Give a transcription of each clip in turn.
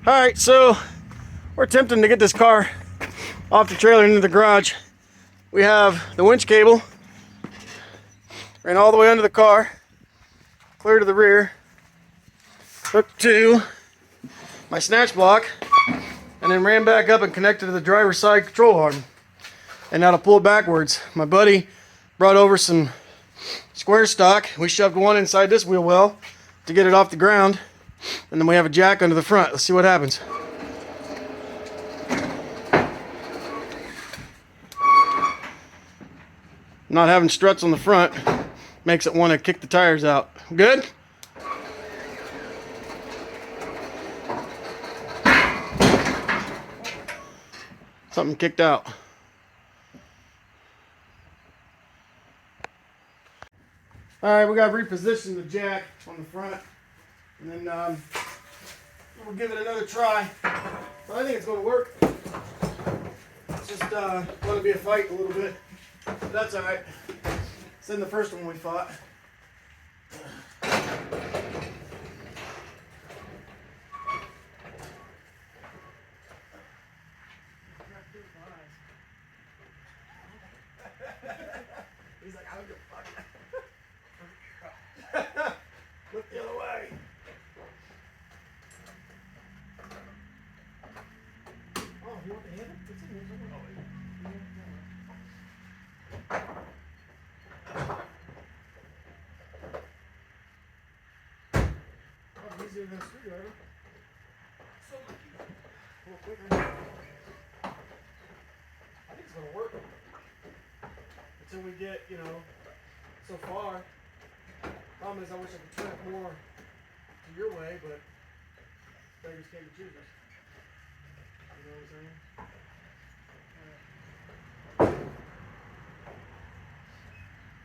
Alright, so we're attempting to get this car off the trailer into the garage. We have the winch cable ran all the way under the car, clear to the rear, hooked to my snatch block, and then ran back up and connected to the driver's side control arm. And now to pull it backwards, my buddy brought over some square stock. We shoved one inside this wheel well to get it off the ground, and then we have a jack under the front. Let's see what happens. Not having struts on the front makes it want to kick the tires out. Good? Something kicked out. Alright, we got to reposition the jack on the front, and then we'll give it another try. But I think it's going to work. It's just going to be a fight a little bit. But that's alright. It's in the first one we fought. He's like, I don't give a fuck. Look the other way. Oh, you want the handle? It's in here somewhere. Oh, easier than a screwdriver. So lucky. A little quicker. I think it's gonna work. Until we get, so far. Problem is, I wish I could turn it more to your way, but beggars can't be choosers. You know what I'm saying?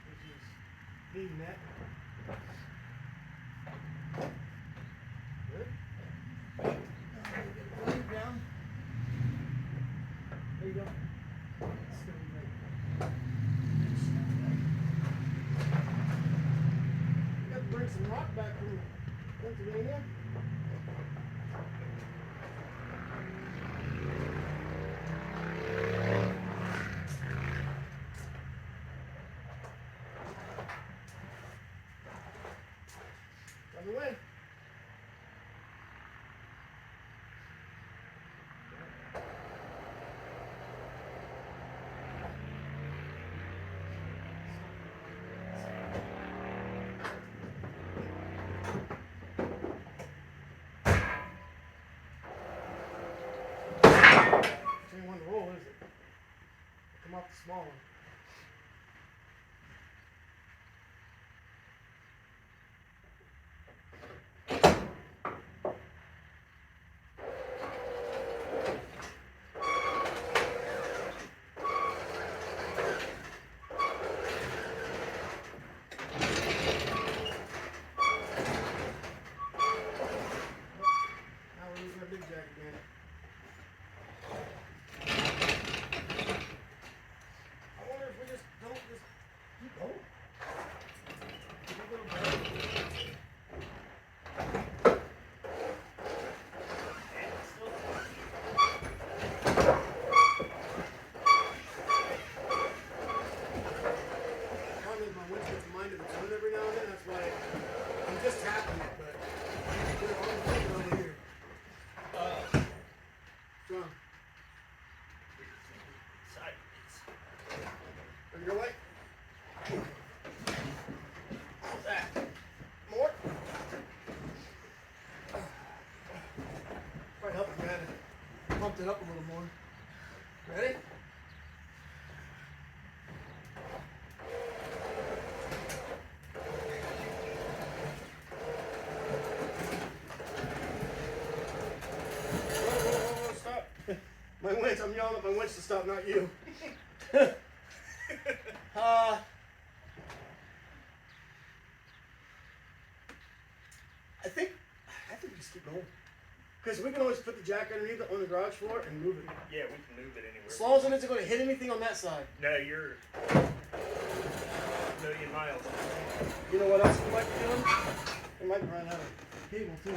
Which is needing that. Good. Get the blade down. There you go. It's gonna be great. Bring some rock back from Pennsylvania. Out of the way. One to roll, is it? Come off the small one. Now we're using our big jack again. Every now and then, that's why I'm just tapping it, but I'm over here. Strong. Over your way. How's that? More? Probably help if you had it pumped it up a little more. Ready? My winch, I'm yelling at my winch to stop, not you. I think we just keep going. Because we can always put the jack underneath it on the garage floor and move it. Yeah, we can move it anywhere. As long as it isn't going to hit anything on that side. No, you're a million miles. You know what else we might be doing? We might be running out of cable too.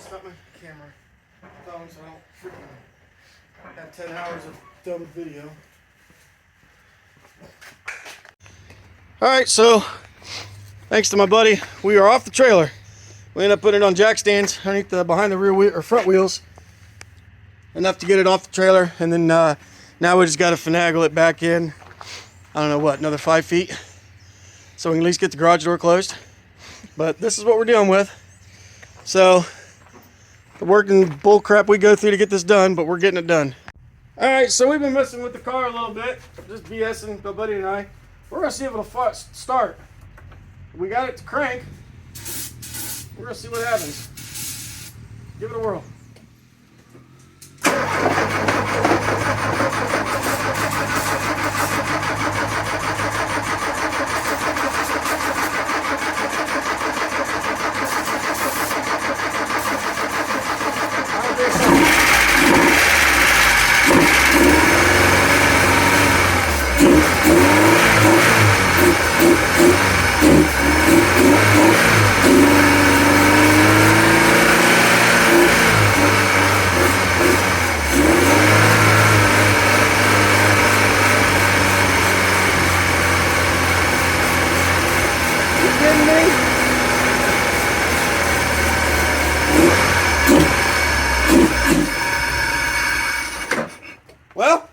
messed up my camera phone, so I don't freaking have 10 hours of dumb video. Alright, so thanks to my buddy, we are off the trailer. We ended up putting it on jack stands underneath the behind the rear wheel or front wheels, enough to get it off the trailer, and then now we just got to finagle it back in. I don't know what, another 5 feet, so we can at least get the garage door closed. But this is what we're dealing with. So the working bull crap we go through to get this done, but we're getting it done. All right, so we've been messing with the car a little bit, just BSing, my buddy and I. We're gonna see if it'll start. We got it to crank. We're gonna see what happens. Give it a whirl. Well,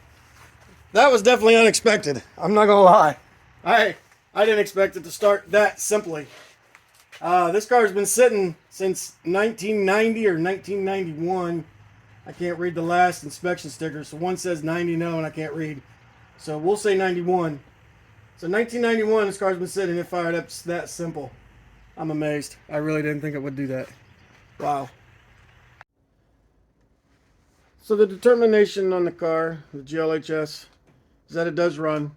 that was definitely unexpected. I'm not gonna lie. I didn't expect it to start that simply. This car's been sitting since 1990 or 1991. I can't read the last inspection sticker, so one says 90 no, and I can't read. So we'll say 91. So 1991, this car's been sitting. It fired up that simple. I'm amazed. I really didn't think it would do that. Wow. So the determination on the car, the GLHS, is that it does run.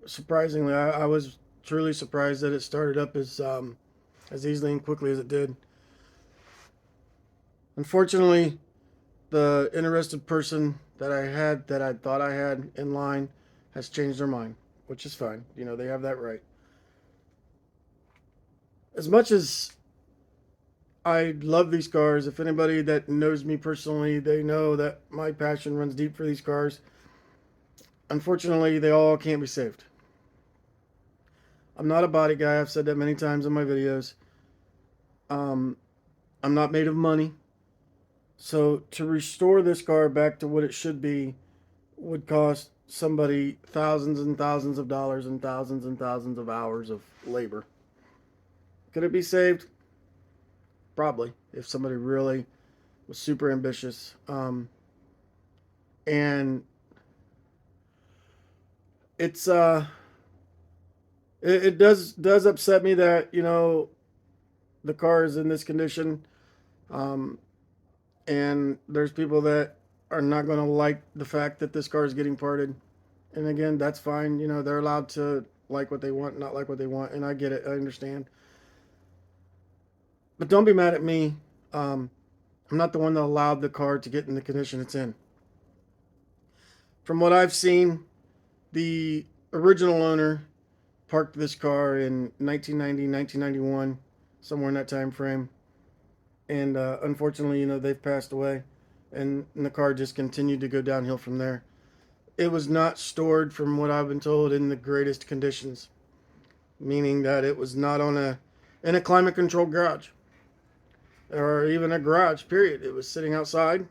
Surprisingly, I was truly surprised that it started up as easily and quickly as it did. Unfortunately, the interested person that I thought I had in line has changed their mind, which is fine. You know, they have that right. As much as I love these cars, if anybody that knows me personally, they know that my passion runs deep for these cars. Unfortunately, they all can't be saved. I'm not a body guy. I've said that many times in my videos. I'm not made of money. So to restore this car back to what it should be would cost somebody thousands and thousands of dollars and thousands of hours of labor. Could it be saved? Probably, if somebody really was super ambitious. And it's it does upset me that, you know, the car is in this condition, and there's people that are not going to like the fact that this car is getting parted. And again, that's fine. You know, they're allowed to like what they want, not like what they want, and I get it. I understand. But don't be mad at me. I'm not the one that allowed the car to get in the condition it's in. From what I've seen, the original owner parked this car in 1990, 1991, somewhere in that time frame. And unfortunately, you know, they've passed away. And the car just continued to go downhill from there. It was not stored, from what I've been told, in the greatest conditions. Meaning that it was not in a climate-controlled garage. Or even a garage, period. It was sitting outside.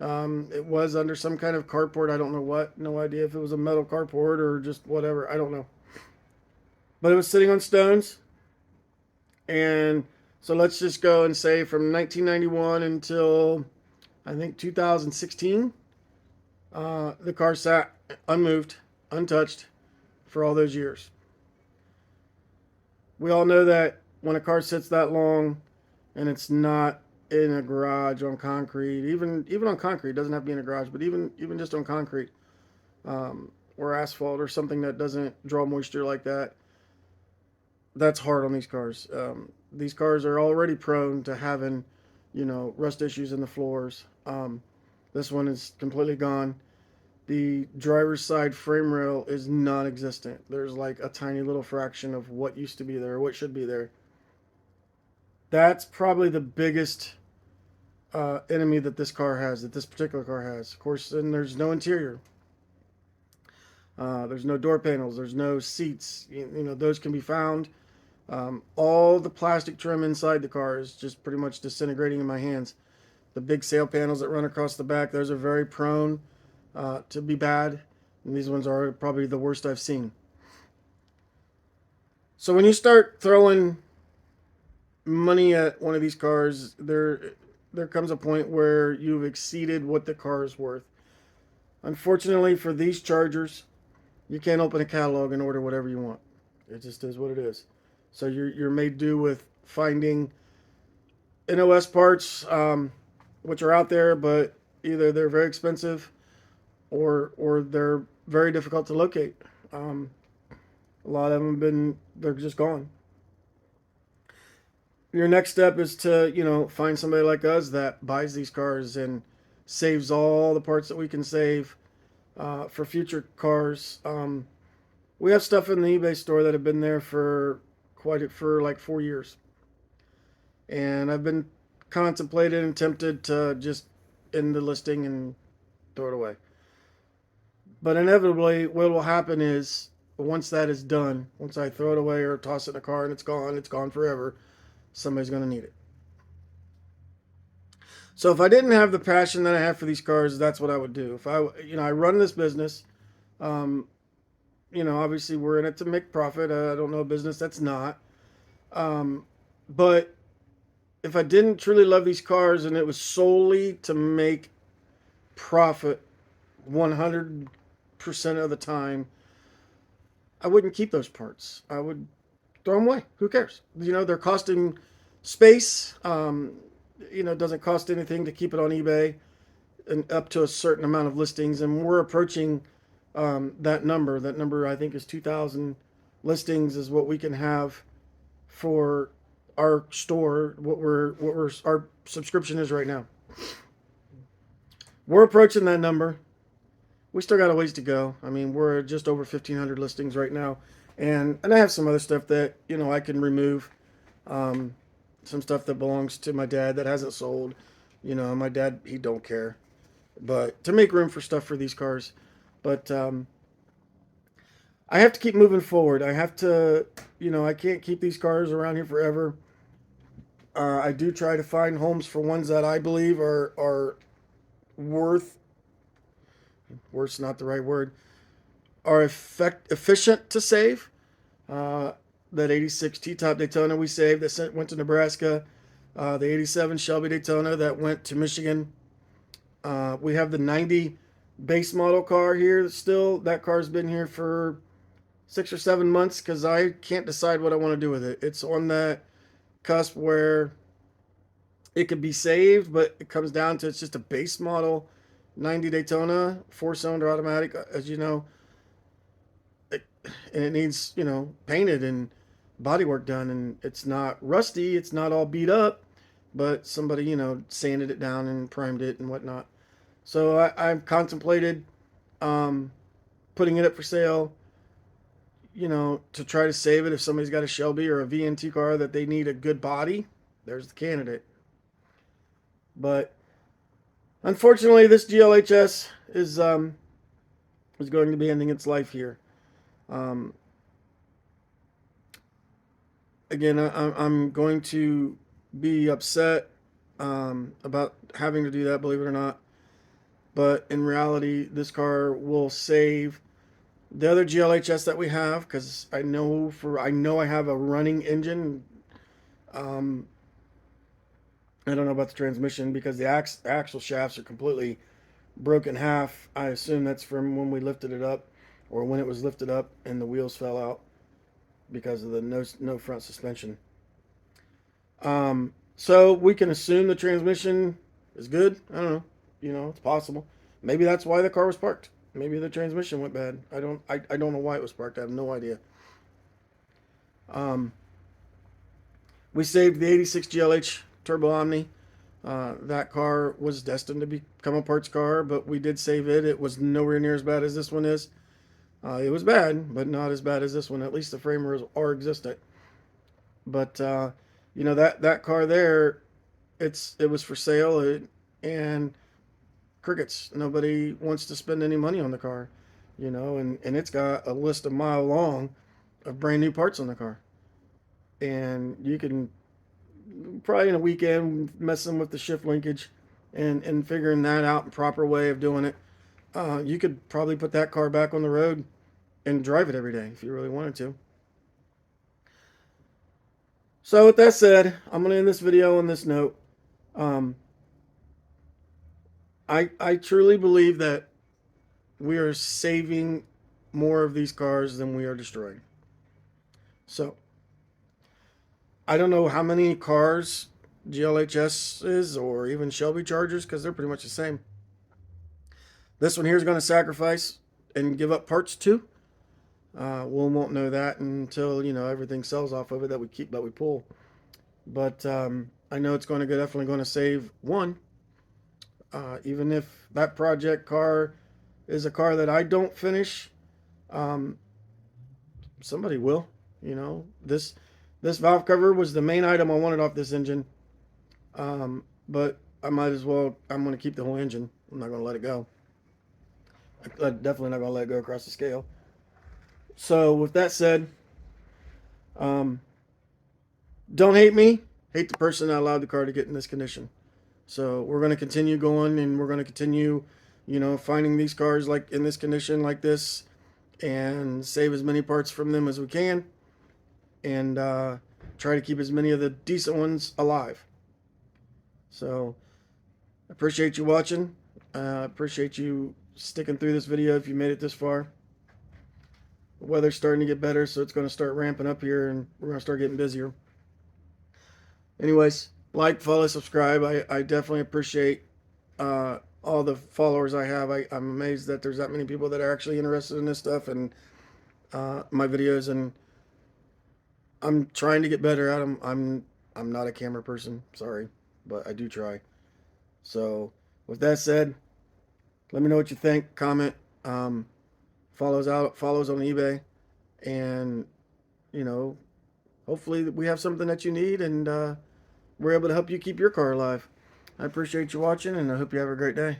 It was under some kind of carport. I don't know what. No idea if it was a metal carport or just whatever. I don't know. But it was sitting on stones. And so let's just go and say from 1991 until I think 2016, the car sat unmoved, untouched for all those years. We all know that when a car sits that long and it's not in a garage on concrete, even on concrete, it doesn't have to be in a garage, but even just on concrete, or asphalt or something that doesn't draw moisture like that, that's hard on these cars. These cars are already prone to having, you know, rust issues in the floors. This one is completely gone. The driver's side frame rail is non-existent. There's like a tiny little fraction of what used to be there, or what should be there. That's probably the biggest enemy that this car has, that this particular car has. Of course, then there's no interior. There's no door panels. There's no seats. You know, those can be found. All the plastic trim inside the car is just pretty much disintegrating in my hands. The big sail panels that run across the back, those are very prone to be bad. And these ones are probably the worst I've seen. So when you start throwing money at one of these cars, there comes a point where you've exceeded what the car is worth. Unfortunately for these Chargers, you can't open a catalog and order whatever you want. It just is what it is. So you're made do with finding NOS parts, which are out there, but either they're very expensive or they're very difficult to locate. A lot of them they're just gone. Your next step is to, find somebody like us that buys these cars and saves all the parts that we can save for future cars. We have stuff in the eBay store that have been there for like 4 years, and I've been contemplated and tempted to just end the listing and throw it away. But inevitably, what will happen is once that is done, once I throw it away or toss it in a car and it's gone forever, somebody's going to need it. So if I didn't have the passion that I have for these cars, that's what I would do. If I run this business, obviously we're in it to make profit. I don't know a business that's not. But if I didn't truly love these cars and it was solely to make profit 100% of the time, I wouldn't keep those parts. I would throw them away. Who cares? They're costing space. It doesn't cost anything to keep it on eBay and up to a certain amount of listings. And we're approaching that number. That number, I think, is 2,000 listings is what we can have for our store. Our subscription is right now. We're approaching that number. We still got a ways to go. I mean, we're just over 1,500 listings right now. And I have some other stuff that, I can remove. Some stuff that belongs to my dad that hasn't sold. My dad, he don't care. But to make room for stuff for these cars. But I have to keep moving forward. I have to, I can't keep these cars around here forever. I do try to find homes for ones that I believe are worth's not the right word, are efficient to save. That 86 T-Top Daytona we saved that went to Nebraska. The 87 Shelby Daytona that went to Michigan. We have the 90 base model car here still. That car's been here for 6 or 7 months because I can't decide what I want to do with it. It's on that cusp where it could be saved, but it comes down to it's just a base model 90 Daytona, 4-cylinder automatic, as you know. And it needs, painted and bodywork done, and it's not rusty, it's not all beat up, but somebody, sanded it down and primed it and whatnot. So I've contemplated putting it up for sale, to try to save it. If somebody's got a Shelby or a VNT car that they need a good body, there's the candidate. But unfortunately, this GLHS is going to be ending its life here. Again, I'm going to be upset about having to do that, believe it or not. But in reality, this car will save the other GLHS that we have, because I know I have a running engine. I don't know about the transmission because the axle shafts are completely broken half. I assume that's from when we lifted it up, or when it was lifted up and the wheels fell out because of the no front suspension. So we can assume the transmission is good. I don't know. It's possible. Maybe that's why the car was parked. Maybe the transmission went bad. I don't know why it was parked. I have no idea. We saved the 86 GLH Turbo Omni. That car was destined to become a parts car, but we did save it. It was nowhere near as bad as this one is. It was bad, but not as bad as this one. At least the framers are existent. But you know, that car there, it was for sale, and crickets. Nobody wants to spend any money on the car, you know, and it's got a list a mile long of brand new parts on the car, and you can probably in a weekend messing with the shift linkage and figuring that out and proper way of doing it. You could probably put that car back on the road and drive it every day if you really wanted to. So with that said, I'm going to end this video on this note. Um, I truly believe that we are saving more of these cars than we are destroying. So I don't know how many cars GLHS is or even Shelby Chargers, because they're pretty much the same. This one here is going to sacrifice and give up parts too. We won't know that until, you know, everything sells off of it that we pull. But I know it's definitely going to save one. Even if that project car is a car that I don't finish, um, somebody will. You know, this valve cover was the main item I wanted off this engine. But I might as well. I'm going to keep the whole engine. I'm not going to let it go. I'm definitely not going to let it go across the scale. So with that said, um, don't hate me. Hate the person that allowed the car to get in this condition. So we're going to continue going, and we're going to continue, you know, finding these cars like in this condition like this, and save as many parts from them as we can, and try to keep as many of the decent ones alive. So I appreciate you watching. Appreciate you sticking through this video if you made it this far. The weather's starting to get better, so it's going to start ramping up here, and we're going to start getting busier. Anyways, like, follow, subscribe. I definitely appreciate all the followers I have. I'm amazed that there's that many people that are actually interested in this stuff and my videos, and I'm trying to get better at them. I'm not a camera person, sorry, but I do try. So with that said, let me know what you think. Comment. Follows on eBay, and you know, hopefully we have something that you need, and we're able to help you keep your car alive. I appreciate you watching, and I hope you have a great day.